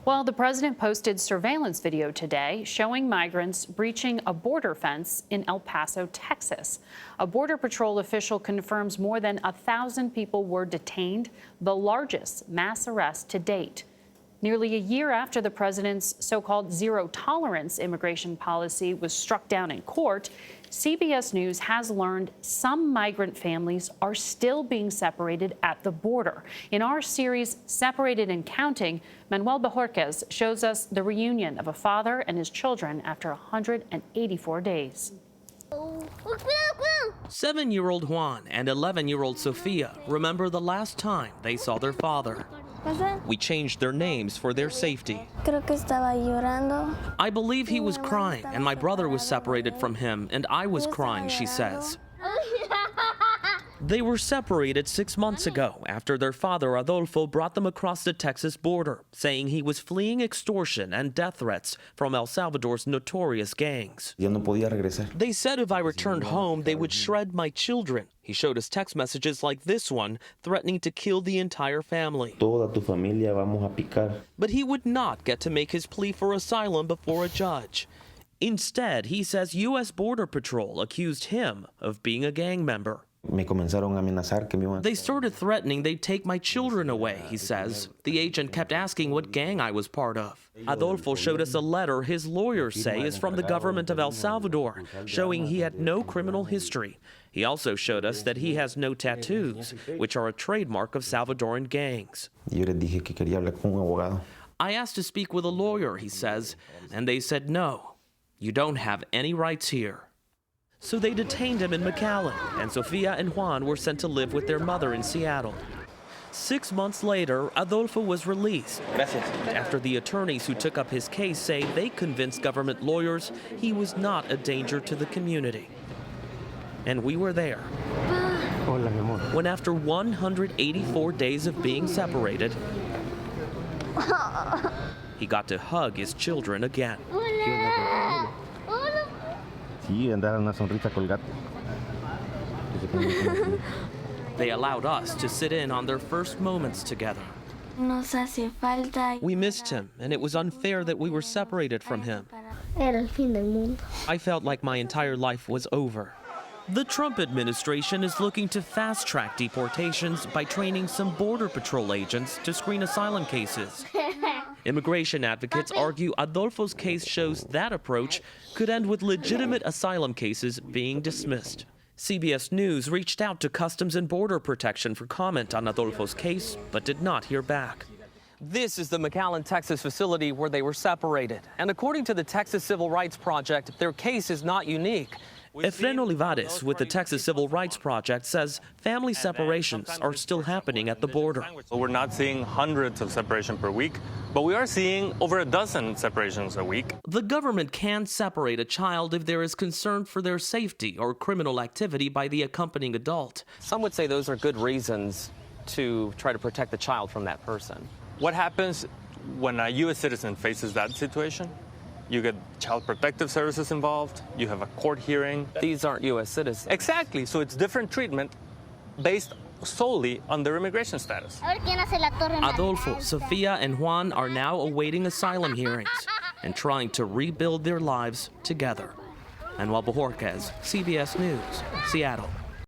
Well, the president posted surveillance video today showing migrants breaching a border fence in El Paso, Texas. A Border Patrol official confirms more than 1,000 people were detained, the largest mass arrest to date. Nearly a year after the president's so-called zero-tolerance immigration policy was struck down in court, CBS News has learned some migrant families are still being separated at the border. In our series, Separated and Counting, Manuel Bojorquez shows us the reunion of a father and his children after 184 days. 7-year-old Juan and 11-year-old Sofia remember the last time they saw their father. We changed their names for their safety. I believe he was crying, and my brother was separated from him, and I was crying, she says. They were separated 6 months ago after their father, Adolfo, brought them across the Texas border, saying he was fleeing extortion and death threats from El Salvador's notorious gangs. They said if I returned home, they would shred my children. He showed us text messages like this one, threatening to kill the entire family. But he would not get to make his plea for asylum before a judge. Instead, he says U.S. Border Patrol accused him of being a gang member. They started threatening they'd take my children away, he says. The agent kept asking what gang I was part of. Adolfo showed us a letter his lawyers say is from the government of El Salvador, showing he had no criminal history. He also showed us that he has no tattoos, which are a trademark of Salvadoran gangs. I asked to speak with a lawyer, he says, and they said no. You don't have any rights here. So they detained him in McAllen, and Sofia and Juan were sent to live with their mother in Seattle. 6 months later, Adolfo was released after the attorneys who took up his case say they convinced government lawyers he was not a danger to the community. And we were there. When after 184 days of being separated, he got to hug his children again. They allowed us to sit in on their first moments together. We missed him, and it was unfair that we were separated from him. I felt like my entire life was over. The Trump administration is looking to fast-track deportations by training some Border Patrol agents to screen asylum cases. Immigration advocates argue Adolfo's case shows that approach could end with legitimate asylum cases being dismissed. CBS News reached out to Customs and Border Protection for comment on Adolfo's case, but did not hear back. This is the McAllen, Texas facility where they were separated. And according to the Texas Civil Rights Project, their case is not unique. Efren Olivares with the Texas Civil Rights Project says family separations are still happening at the border. We're not seeing hundreds of separations per week, but we are seeing over a dozen separations a week. The government can separate a child if there is concern for their safety or criminal activity by the accompanying adult. Some would say those are good reasons to try to protect the child from that person. What happens when a U.S. citizen faces that situation? You get Child Protective Services involved, you have a court hearing. These aren't U.S. citizens. Exactly, so it's different treatment based solely on their immigration status. Adolfo, Sofia, and Juan are now awaiting asylum hearings and trying to rebuild their lives together. Manuel Bojorquez, CBS News, Seattle.